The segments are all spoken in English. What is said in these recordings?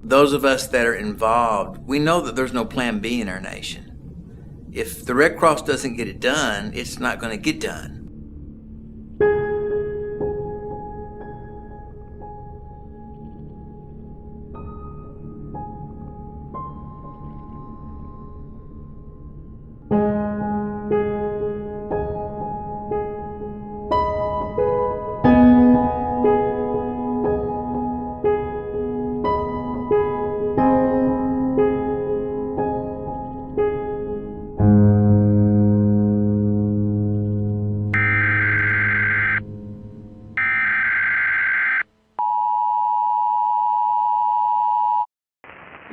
Those of us that are involved, we know that there's no plan B in our nation. If the Red Cross doesn't get it done, it's not going to get done.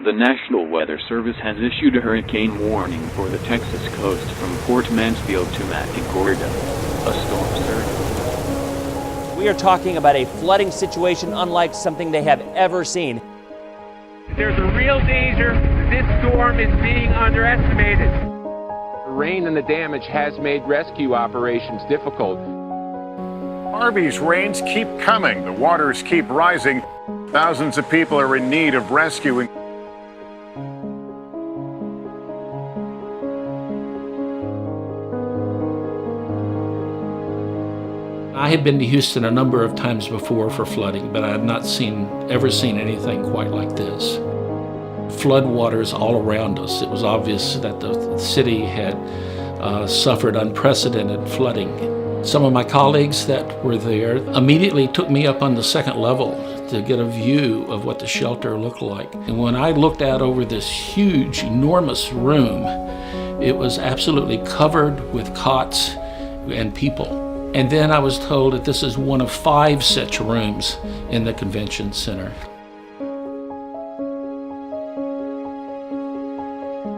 The National Weather Service has issued a hurricane warning for the Texas coast from Port Mansfield to Matagorda, a storm surge. We are talking about a flooding situation unlike something they have ever seen. There's a real danger this storm is being underestimated. The rain and the damage has made rescue operations difficult. Harvey's rains keep coming. The waters keep rising. Thousands of people are in need of rescuing. I had been to Houston a number of times before for flooding, but I had not ever seen anything quite like this. Flood waters all around us. It was obvious that the city had suffered unprecedented flooding. Some of my colleagues that were there immediately took me up on the second level to get a view of what the shelter looked like. And when I looked out over this huge, enormous room, it was absolutely covered with cots and people. And then I was told that this is one of 5 such rooms in the convention center.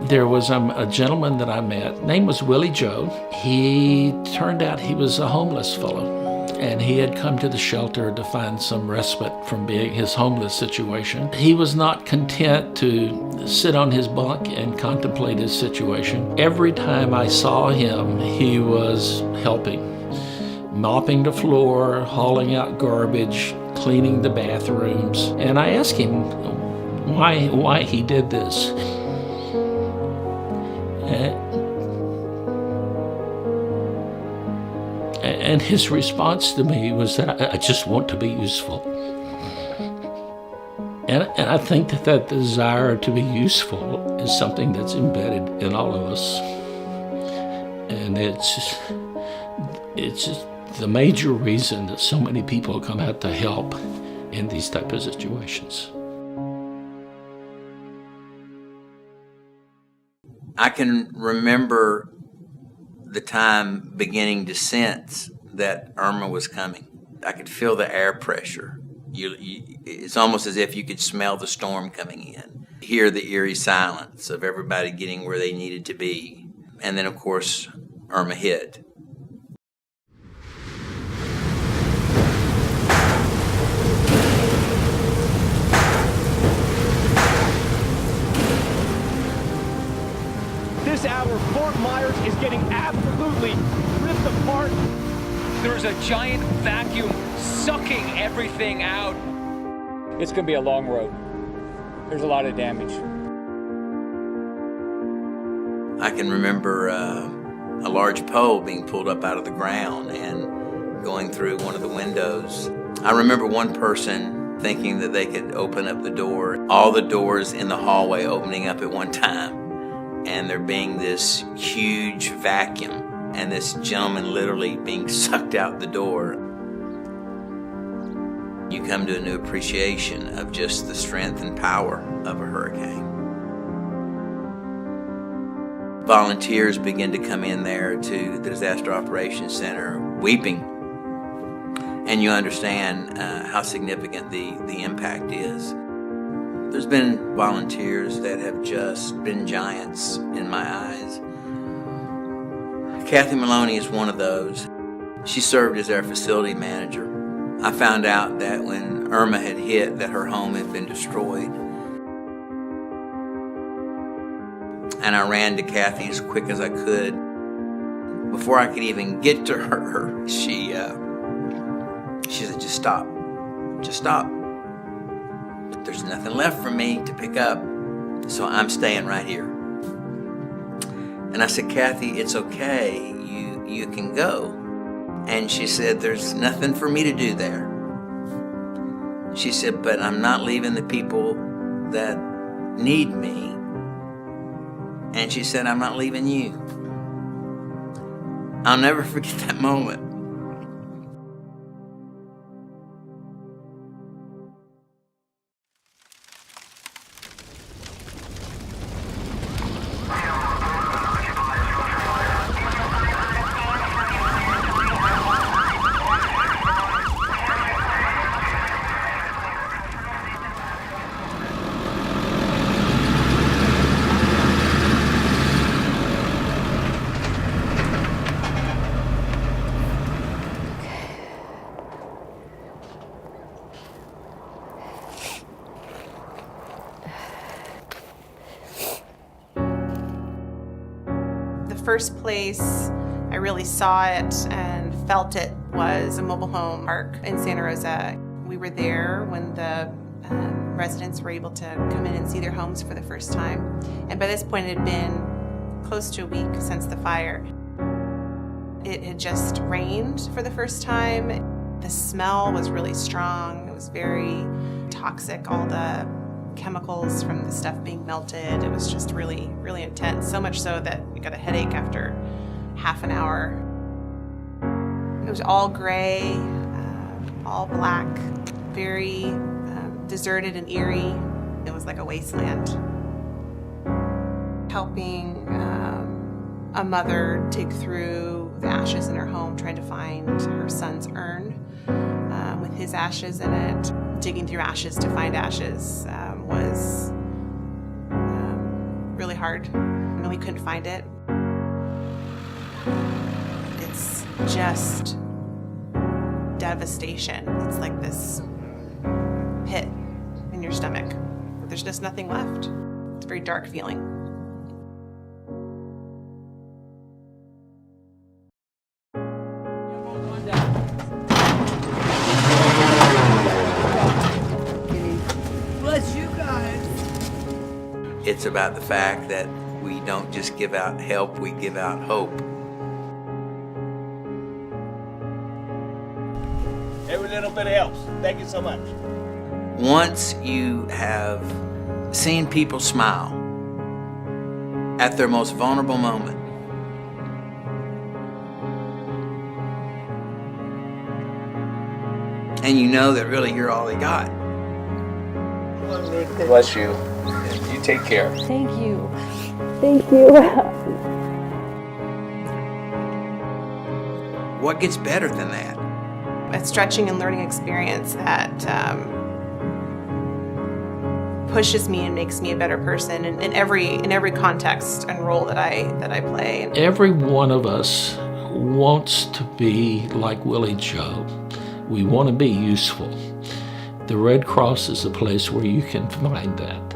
There was a gentleman that I met, name was Willie Joe. He turned out he was a homeless fellow, and he had come to the shelter to find some respite from being his homeless situation. He was not content to sit on his bunk and contemplate his situation. Every time I saw him, he was helping. Mopping the floor, hauling out garbage, cleaning the bathrooms. And I asked him why he did this. And his response to me was that I just want to be useful. And I think that desire to be useful is something that's embedded in all of us. And it's just the major reason that so many people come out to help in these type of situations. I can remember the time beginning to sense that Irma was coming. I could feel the air pressure. It's almost as if you could smell the storm coming in, hear the eerie silence of everybody getting where they needed to be. And then, of course, Irma hit. This hour, Fort Myers is getting absolutely ripped apart. There's a giant vacuum sucking everything out. It's going to be a long road. There's a lot of damage. I can remember a large pole being pulled up out of the ground and going through one of the windows. I remember one person thinking that they could open up the door, all the doors in the hallway opening up at one time, and there being this huge vacuum and this gentleman literally being sucked out the door. You come to a new appreciation of just the strength and power of a hurricane. Volunteers begin to come in there to the Disaster Operations Center weeping, and you understand how significant the impact is. There's been volunteers that have just been giants in my eyes. Kathy Maloney is one of those. She served as our facility manager. I found out that when Irma had hit, that her home had been destroyed. And I ran to Kathy as quick as I could. Before I could even get to her, she said, just stop. Just stop. but there's nothing left for me to pick up, so I'm staying right here. And I said, Kathy, it's okay. You can go. And she said, there's nothing for me to do there. She said, but I'm not leaving the people that need me. And she said, I'm not leaving you. I'll never forget that moment. The first place I really saw it and felt it was a mobile home park in Santa Rosa. We were there when the residents were able to come in and see their homes for the first time. And by this point, it had been close to a week since the fire. It had just rained for the first time. The smell was really strong. It was very toxic, all the chemicals from the stuff being melted. It was just really, really intense, so much so that we got a headache after half an hour. It was all gray, all black, very deserted and eerie. It was like a wasteland. Helping a mother dig through the ashes in her home, trying to find her son's urn with his ashes in it. Digging through ashes to find ashes was really hard, and we couldn't find it. It's just devastation. It's like this pit in your stomach. There's just nothing left. It's a very dark feeling. It's about the fact that we don't just give out help, we give out hope. Every little bit helps. Thank you so much. Once you have seen people smile at their most vulnerable moment, and you know that really you're all they got. Bless you. You take care. Thank you. Thank you. What gets better than that? A stretching and learning experience that pushes me and makes me a better person in every context and role that I play. Every one of us wants to be like Willie Joe. We want to be useful. The Red Cross is a place where you can find that.